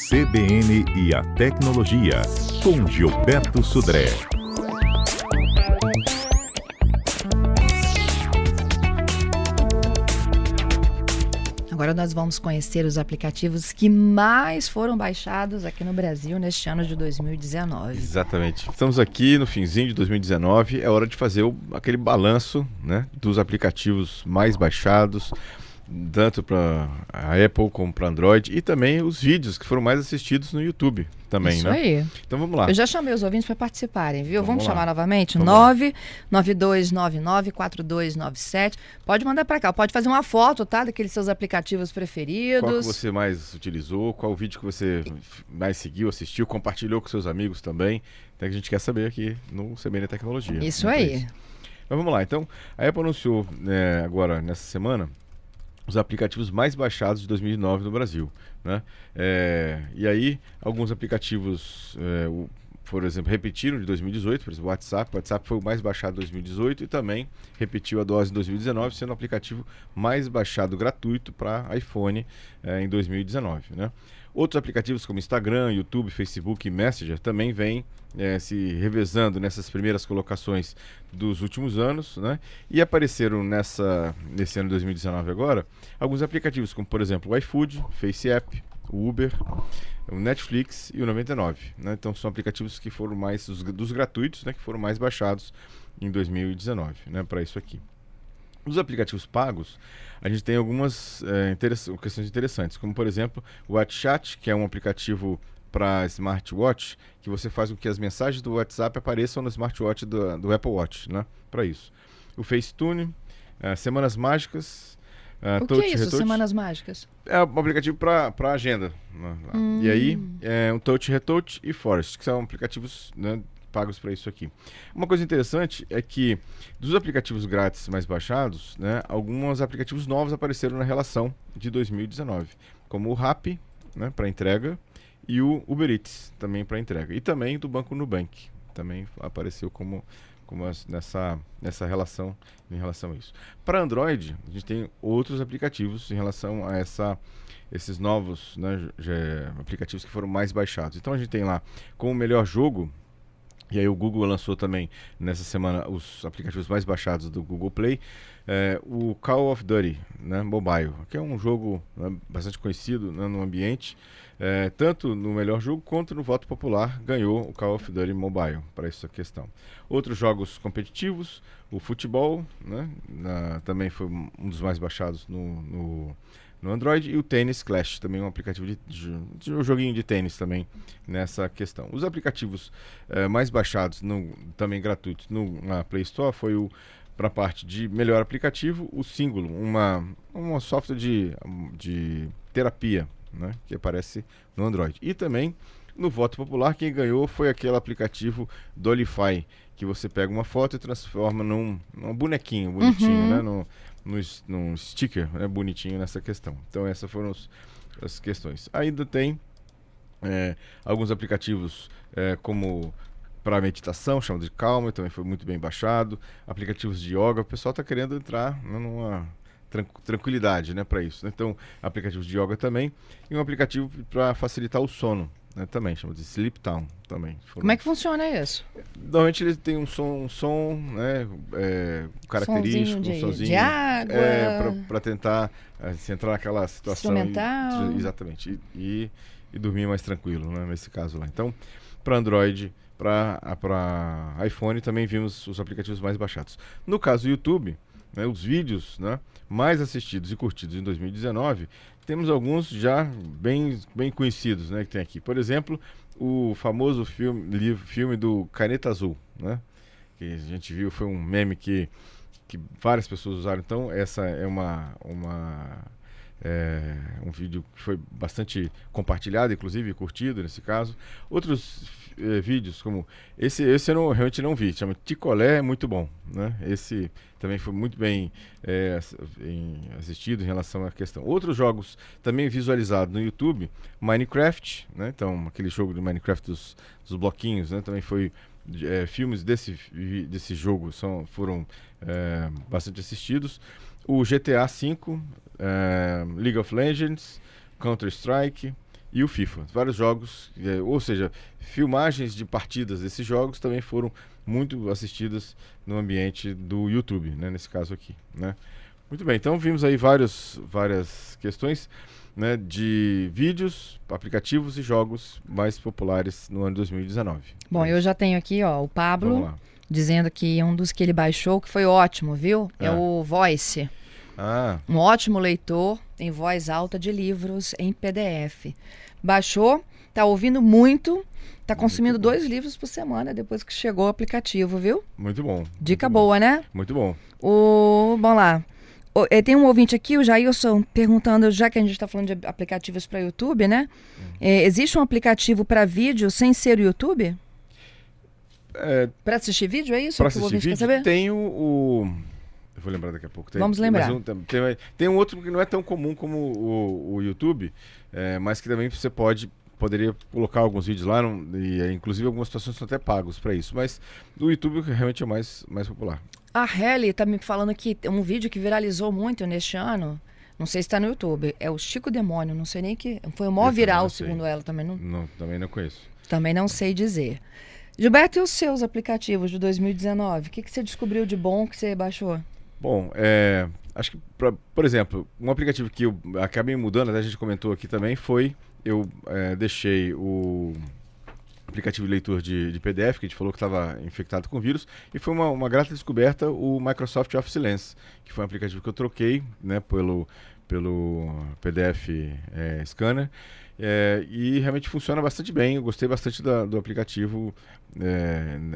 CBN e a Tecnologia, com Gilberto Sudré. Agora nós vamos conhecer os aplicativos que mais foram baixados aqui no Brasil neste ano de 2019. Exatamente. Estamos aqui no finzinho de 2019, é hora de fazer aquele balanço, né, dos aplicativos mais baixados, tanto para a Apple como para Android, e também os vídeos que foram mais assistidos no YouTube também, Isso né? aí. Então vamos lá. Eu já chamei os ouvintes para participarem, viu? Vamos chamar novamente? Vamos lá. 992994297. Pode mandar para cá, pode fazer uma foto, tá? Daqueles seus aplicativos preferidos. Qual que você mais utilizou, qual o vídeo que você mais seguiu, assistiu, compartilhou com seus amigos também. Então a gente quer saber aqui no CBN Tecnologia. Isso aí. Mas vamos lá, então a Apple anunciou agora nessa semana os aplicativos mais baixados de 2009 no Brasil, né? E aí, alguns aplicativos, por exemplo, repetiram de 2018, por exemplo, o WhatsApp foi o mais baixado de 2018 e também repetiu a dose em 2019, sendo o aplicativo mais baixado gratuito para iPhone em 2019, né? Outros aplicativos como Instagram, YouTube, Facebook e Messenger também vêm se revezando nessas primeiras colocações dos últimos anos, né? E apareceram nesse ano de 2019 agora, alguns aplicativos como, por exemplo, o iFood, FaceApp, o Uber, o Netflix e o 99, né? Então são aplicativos que foram mais, dos gratuitos, né, que foram mais baixados em 2019, né, para isso aqui. Os aplicativos pagos, a gente tem algumas questões interessantes, como por exemplo o WhatsApp, que é um aplicativo para smartwatch, que você faz com que as mensagens do WhatsApp apareçam no smartwatch do Apple Watch, né, para isso. O Facetune, Semanas Mágicas, o que é isso, Semanas Mágicas? É um aplicativo para agenda. E aí, um Touch, Retouch e Forest, que são aplicativos, né, pagos para isso aqui. Uma coisa interessante é que dos aplicativos grátis mais baixados, né, alguns aplicativos novos apareceram na relação de 2019, como o Rappi, né, para entrega, e o Uber Eats, também para entrega. E também do Banco Nubank, também apareceu nessa relação, em relação a isso. Para Android, a gente tem outros aplicativos em relação a esses novos, né, aplicativos que foram mais baixados. Então a gente tem lá como melhor jogo, e aí o Google lançou também nessa semana os aplicativos mais baixados do Google Play, o Call of Duty, né, Mobile, que é um jogo, né, bastante conhecido, né, no ambiente, tanto no melhor jogo quanto no voto popular, ganhou o Call of Duty Mobile para essa questão. Outros jogos competitivos, o futebol, né, também foi um dos mais baixados no Android, e o Tennis Clash, também um aplicativo de um joguinho de tênis também nessa questão. Os aplicativos mais baixados, também gratuitos, na Play Store, foi para a parte de melhor aplicativo, o Singulo, uma software de terapia, né, que aparece no Android. E também no voto popular, quem ganhou foi aquele aplicativo Dolify, que você pega uma foto e transforma num bonequinho bonitinho, né, num sticker, né, bonitinho nessa questão. Então essas foram as questões. Ainda tem alguns aplicativos como para meditação, chamado de Calma, também foi muito bem baixado. Aplicativos de yoga, o pessoal está querendo entrar numa tranquilidade, né, para isso. Então, aplicativos de yoga também. E um aplicativo para facilitar o sono, né, também, chama de Sleep Town também. Como é que funciona isso? Normalmente ele tem um som, né, característico, um sonzinho de água, para tentar entrar naquela situação instrumental. Exatamente, e dormir mais tranquilo, né, nesse caso lá. Então, para Android, para iPhone também vimos os aplicativos mais baixados. No caso do YouTube, né, os vídeos, né, mais assistidos e curtidos em 2019, temos alguns já bem conhecidos, né, que tem aqui. Por exemplo, o famoso filme do Caneta Azul, né, que a gente viu, foi um meme que várias pessoas usaram. Então essa é um vídeo que foi bastante compartilhado, inclusive curtido nesse caso. Outros vídeos como esse eu realmente não vi, chama Ticolé, é muito bom, né? Esse também foi muito bem assistido em relação à questão. Outros jogos também visualizados no YouTube, Minecraft, né? Então aquele jogo de Minecraft dos bloquinhos, né? Também foi filmes desse jogo foram bastante assistidos. O GTA V, League of Legends, Counter-Strike, e o FIFA. Vários jogos, ou seja, filmagens de partidas desses jogos também foram muito assistidas no ambiente do YouTube, né, nesse caso aqui, né? Muito bem, então vimos aí várias questões, né, de vídeos, aplicativos e jogos mais populares no ano 2019. Bom, eu já tenho aqui, ó, o Vamos Pablo lá. dizendo que um dos que ele baixou, que foi ótimo, viu? É o Voice. Ah, Um ótimo leitor em voz alta de livros em PDF. Baixou, tá ouvindo muito, tá consumindo 2 livros por semana depois que chegou o aplicativo, viu? muito bom. Dica muito bom. boa, né? Muito bom. Vamos lá. Tem um ouvinte aqui, o Jailson, perguntando, já que a gente está falando de aplicativos para YouTube, né? Existe um aplicativo para vídeo sem ser o YouTube? Para assistir vídeo, é isso Para que o assistir ouvinte quer vídeo, saber? tem eu vou lembrar daqui a pouco. Vamos lembrar. Tem um outro que não é tão comum como o YouTube, mas que também você poderia colocar alguns vídeos lá, inclusive algumas situações são até pagos para isso, mas o YouTube realmente é o mais popular. A Helly tá me falando que um vídeo que viralizou muito neste ano, não sei se está no YouTube, é o Chico Demônio, não sei nem que... Foi o maior Eu também viral, não sei. segundo ela, também Também não conheço. também não sei dizer. Gilberto, e os seus aplicativos de 2019? O que você descobriu de bom que você baixou? Bom, acho que, por exemplo, um aplicativo que eu acabei mudando, até a gente comentou aqui também, eu deixei o aplicativo de leitura de PDF, que a gente falou que estava infectado com vírus, e foi uma grata descoberta o Microsoft Office Lens, que foi um aplicativo que eu troquei, né, pelo PDF Scanner, e realmente funciona bastante bem. Eu gostei bastante do aplicativo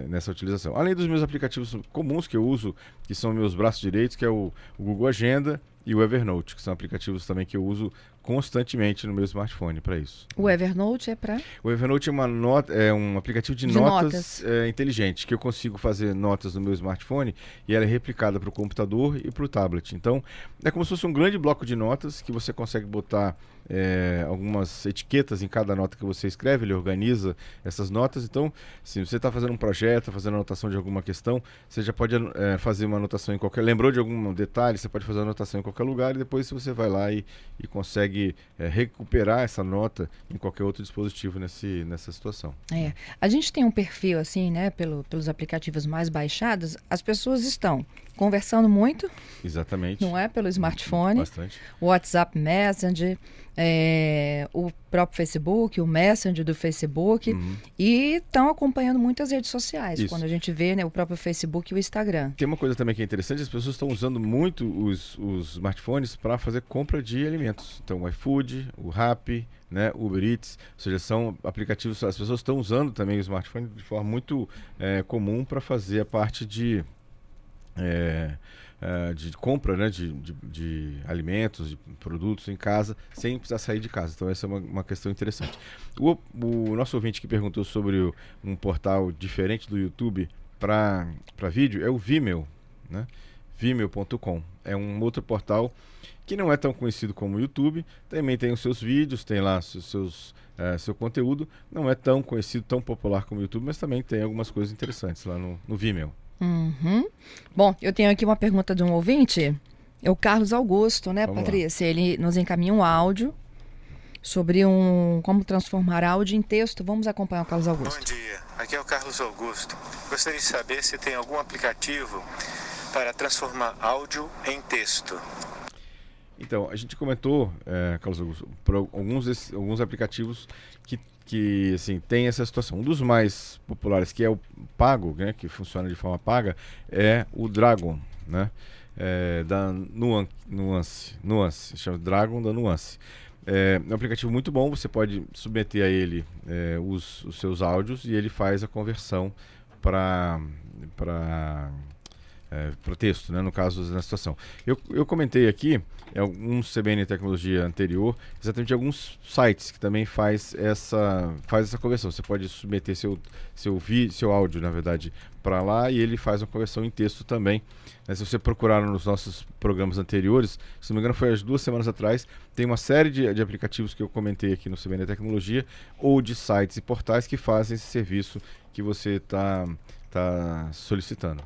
nessa utilização. Além dos meus aplicativos comuns que eu uso, que são meus braços direitos, que é o Google Agenda e o Evernote, que são aplicativos também que eu uso constantemente no meu smartphone para isso. O Evernote é para... O Evernote é um aplicativo de notas inteligente, que eu consigo fazer notas no meu smartphone e ela é replicada para o computador e para o tablet. Então, é como se fosse um grande bloco de notas que você consegue botar algumas etiquetas em cada nota que você escreve, ele organiza essas notas. Então, se você está fazendo um projeto, fazendo anotação de alguma questão, você já pode fazer uma anotação em qualquer... Lembrou de algum detalhe, você pode fazer uma anotação em qualquer lugar e depois você vai lá e consegue recuperar essa nota em qualquer outro dispositivo nessa situação. A gente tem um perfil assim, né, pelos aplicativos mais baixados, as pessoas estão conversando muito. Exatamente. Não é? Pelo smartphone. Bastante. O WhatsApp Messenger, o próprio Facebook, o Messenger do Facebook. E estão acompanhando muitas redes sociais. Isso. Quando a gente vê, né, o próprio Facebook e o Instagram. Tem uma coisa também que é interessante, as pessoas estão usando muito os smartphones para fazer compra de alimentos. Então, o iFood, o Rappi, né, o Uber Eats, ou seja, são aplicativos, as pessoas estão usando também o smartphone de forma muito comum para fazer a parte de compra, né, de alimentos, de produtos em casa, sem precisar sair de casa. Então essa é uma questão interessante. O nosso ouvinte que perguntou sobre um portal diferente do YouTube para vídeo é o Vimeo, né? Vimeo.com. É um outro portal que não é tão conhecido como o YouTube, também tem os seus vídeos, tem lá seu conteúdo, não é tão conhecido, tão popular como o YouTube, mas também tem algumas coisas interessantes lá no Vimeo. Bom, eu tenho aqui uma pergunta de um ouvinte, é o Carlos Augusto, né, Vamos Patrícia? Ele nos encaminha um áudio sobre como transformar áudio em texto. Vamos acompanhar o Carlos Augusto. Bom dia, aqui é o Carlos Augusto. Gostaria de saber se tem algum aplicativo para transformar áudio em texto. Então, a gente comentou, Carlos Augusto, por alguns aplicativos que assim, tem essa situação. Um dos mais populares, que é o pago, né, que funciona de forma paga, é o Dragon, né, da Nuance, chama Dragon da Nuance. É um aplicativo muito bom, você pode submeter a ele os seus áudios e ele faz a conversão para texto, né, no caso da situação. Eu comentei aqui um CBN Tecnologia anterior, exatamente alguns sites que também faz essa conversão. Você pode submeter seu áudio, na verdade, para lá e ele faz uma conversão em texto também. Se você procurar nos nossos programas anteriores, se não me engano foi há 2 semanas atrás, tem uma série de aplicativos que eu comentei aqui no CBN Tecnologia ou de sites e portais que fazem esse serviço que você está solicitando.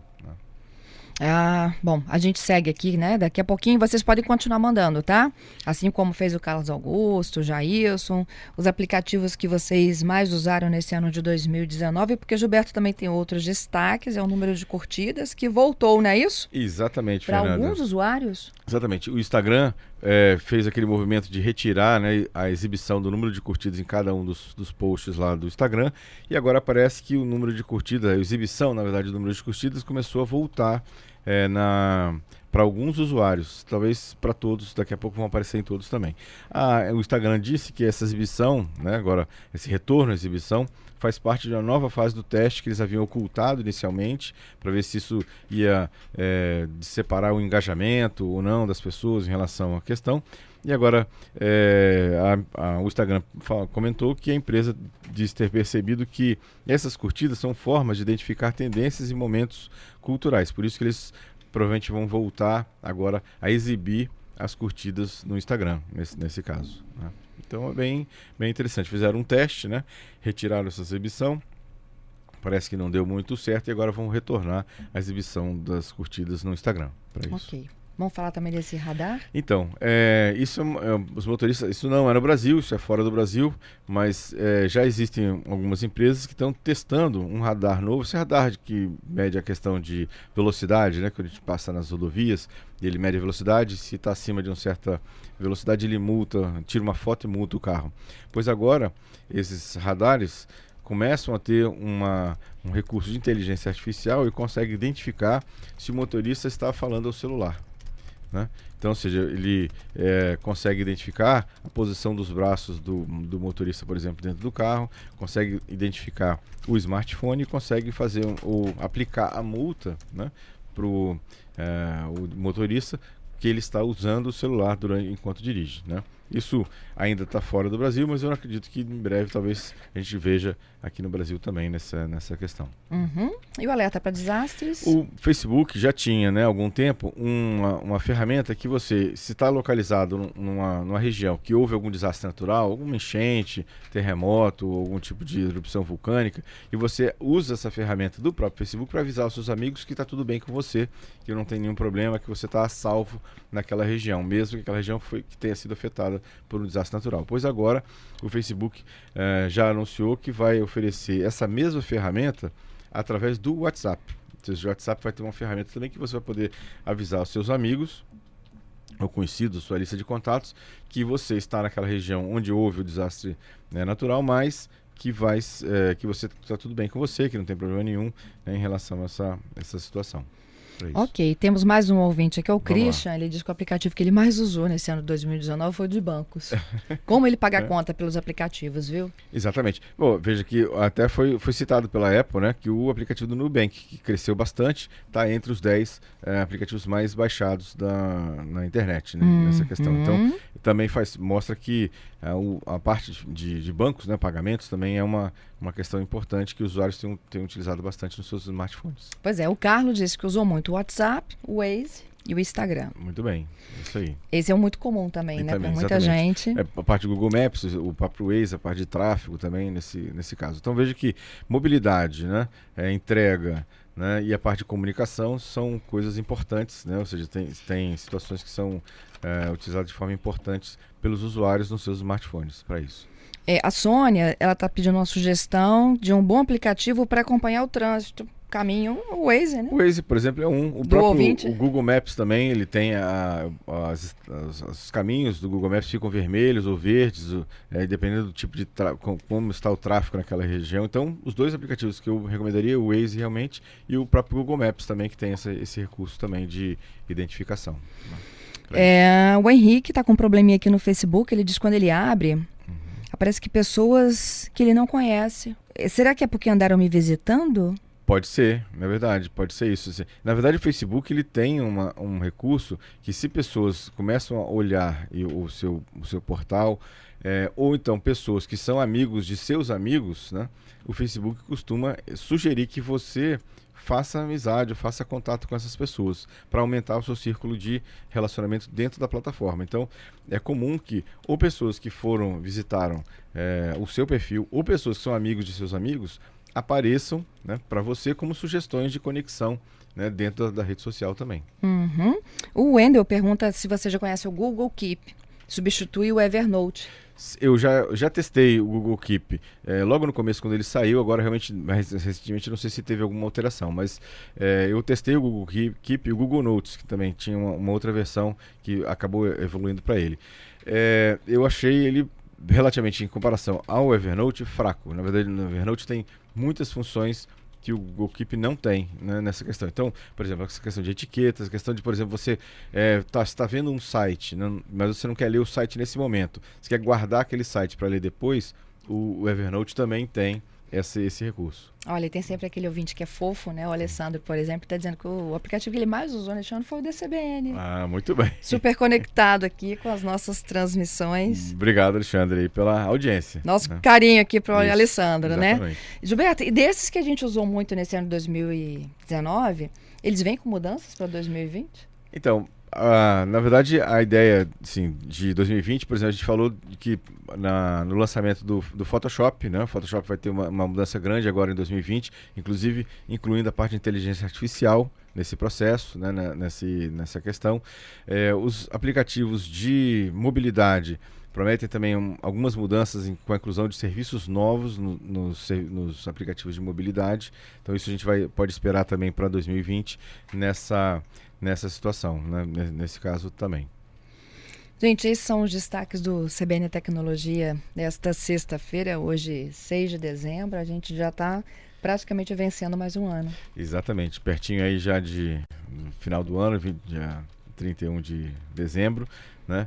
Bom, a gente segue aqui, né? Daqui a pouquinho vocês podem continuar mandando, tá? Assim como fez o Carlos Augusto, o Jailson, os aplicativos que vocês mais usaram nesse ano de 2019, porque Gilberto também tem outros destaques, é o número de curtidas que voltou, não é isso? Exatamente, Para Fernanda. alguns usuários. Exatamente. O Instagram fez aquele movimento de retirar, né, a exibição do número de curtidas em cada um dos posts lá do Instagram. E agora parece que o número de curtidas, a exibição, na verdade, do número de curtidas começou a voltar para alguns usuários. Talvez para todos, daqui a pouco vão aparecer em todos também. O Instagram disse que essa exibição, né, agora esse retorno à exibição, faz parte de uma nova fase do teste que eles haviam ocultado inicialmente, para ver se isso ia separar o engajamento ou não das pessoas em relação à questão. E agora o Instagram comentou que a empresa diz ter percebido que essas curtidas são formas de identificar tendências e momentos culturais. Por isso que eles provavelmente vão voltar agora a exibir as curtidas no Instagram, nesse caso, né? Então é bem interessante. Fizeram um teste, né? Retiraram essa exibição. Parece que não deu muito certo e agora vão retornar a exibição das curtidas no Instagram. Para isso. Ok. Vamos falar também desse radar? Então, os motoristas, isso não é no Brasil, isso é fora do Brasil, mas já existem algumas empresas que estão testando um radar novo. Esse radar que mede a questão de velocidade, né? Quando a gente passa nas rodovias, ele mede a velocidade, se está acima de uma certa velocidade ele multa, tira uma foto e multa o carro. Pois agora, esses radares começam a ter um recurso de inteligência artificial e consegue identificar se o motorista está falando ao celular, né? Então, ou seja, ele consegue identificar a posição dos braços do motorista, por exemplo, dentro do carro, consegue identificar o smartphone e consegue fazer aplicar a multa, né, para o motorista que ele está usando o celular enquanto dirige, né? Isso ainda está fora do Brasil, mas eu acredito que em breve talvez a gente veja aqui no Brasil também nessa questão. Uhum. E o alerta para desastres? O Facebook já tinha, né, há algum tempo, uma ferramenta que você, se está localizado numa região que houve algum desastre natural, alguma enchente, terremoto, algum tipo de erupção vulcânica, e você usa essa ferramenta do próprio Facebook para avisar os seus amigos que está tudo bem com você, que não tem nenhum problema, que você está a salvo naquela região, mesmo que aquela região que tenha sido afetada por um desastre natural. Pois agora o Facebook já anunciou que vai oferecer essa mesma ferramenta através do WhatsApp. Ou seja, o WhatsApp vai ter uma ferramenta também que você vai poder avisar os seus amigos ou conhecidos, sua lista de contatos, que você está naquela região onde houve o desastre natural, mas que você está tudo bem com você, que não tem problema nenhum, né, em relação a essa situação. Ok, temos mais um ouvinte aqui, é o Vamos Christian. Ele diz que o aplicativo que ele mais usou nesse ano de 2019 foi o de bancos. Como ele paga a conta pelos aplicativos, viu? Exatamente. Bom, veja que até foi citado pela Apple, né, que o aplicativo do Nubank, que cresceu bastante, está entre os 10 aplicativos mais baixados na internet, né, nessa questão. Então, também mostra que a parte de bancos, né, pagamentos, também é uma questão importante que os usuários têm utilizado bastante nos seus smartphones. Pois é, o Carlos disse que usou muito o WhatsApp, o Waze e o Instagram. Muito bem, isso aí. Esse é um muito comum também, né? Para muita exatamente. gente. A parte do Google Maps, o próprio Waze, a parte de tráfego também nesse caso. Então veja que mobilidade, né, entrega, né, e a parte de comunicação são coisas importantes, né? Ou seja, tem situações que são utilizadas de forma importante pelos usuários nos seus smartphones para isso. A Sônia, ela está pedindo uma sugestão de um bom aplicativo para acompanhar o trânsito. Caminho, o Waze, né? O Waze, por exemplo, é o Do próprio ouvinte. o Google Maps também, ele tem os caminhos do Google Maps ficam vermelhos ou verdes, dependendo do tipo de como está o tráfego naquela região. Então, os dois aplicativos que eu recomendaria, o Waze realmente e o próprio Google Maps também, que tem esse recurso também de identificação. O Henrique está com um probleminha aqui no Facebook, ele diz que quando ele abre, aparece que pessoas que ele não conhece. Será que é porque andaram me visitando? Pode ser, na verdade, pode ser isso. Na verdade, o Facebook ele tem um recurso que, se pessoas começam a olhar o seu portal, ou então pessoas que são amigos de seus amigos, né, o Facebook costuma sugerir que você faça amizade, faça contato com essas pessoas, para aumentar o seu círculo de relacionamento dentro da plataforma. Então, é comum que ou pessoas que visitaram o seu perfil, ou pessoas que são amigos de seus amigos, apareçam, né, para você como sugestões de conexão né, dentro da rede social também. Uhum. O Wendel pergunta se você já conhece o Google Keep. Substitui o Evernote. Eu já testei o Google Keep logo no começo, quando ele saiu. Agora, realmente, mais recentemente, não sei se teve alguma alteração, mas eu testei o Google Keep e o Google Notes, que também tinha uma outra versão que acabou evoluindo para ele. Eu achei ele, relativamente em comparação ao Evernote, fraco. Na verdade, no Evernote tem muitas funções que o Google Keep não tem, né, nessa questão. Então, por exemplo, essa questão de etiquetas, a questão de, por exemplo, você está vendo um site, né, mas você não quer ler o site nesse momento, você quer guardar aquele site para ler depois, o Evernote também tem esse recurso. Olha, tem sempre aquele ouvinte que é fofo, né? O Alessandro, por exemplo, está dizendo que o aplicativo que ele mais usou neste ano foi o DCBN. Ah, muito bem. Super conectado aqui com as nossas transmissões. Obrigado, Alexandre, aí, pela audiência. Nosso carinho aqui para o Isso, Alessandro, exatamente. né? Gilberto, e desses que a gente usou muito nesse ano de 2019, eles vêm com mudanças para 2020? Então, na verdade, a ideia, assim, de 2020, por exemplo, a gente falou de que no lançamento do Photoshop, né? O Photoshop vai ter uma mudança grande agora em 2020, inclusive incluindo a parte de inteligência artificial nesse processo, né? Nessa questão. Os aplicativos de mobilidade prometem também algumas mudanças com a inclusão de serviços novos nos aplicativos de mobilidade. Então isso a gente pode esperar também para 2020 nessa situação, né? Nesse caso também. Gente, esses são os destaques do CBN Tecnologia desta sexta-feira, hoje 6 de dezembro. A gente já está praticamente vencendo mais um ano. Exatamente, pertinho aí já de final do ano, dia 31 de dezembro, né?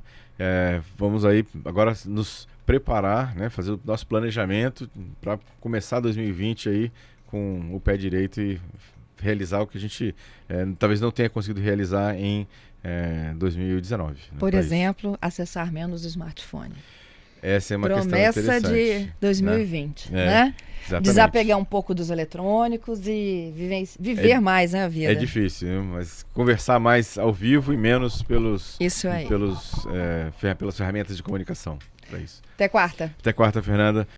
Vamos aí agora nos preparar, né? Fazer o nosso planejamento para começar 2020 aí com o pé direito e realizar o que a gente talvez não tenha conseguido realizar em 2019. Por exemplo, acessar menos o smartphone. Essa é uma promessa questão interessante. de 2020, né? né? Exatamente. Desapegar um pouco dos eletrônicos e viver mais, né, a vida. É difícil, né? Mas conversar mais ao vivo e menos pelas ferramentas de comunicação. É isso. Até quarta. Até quarta, Fernanda.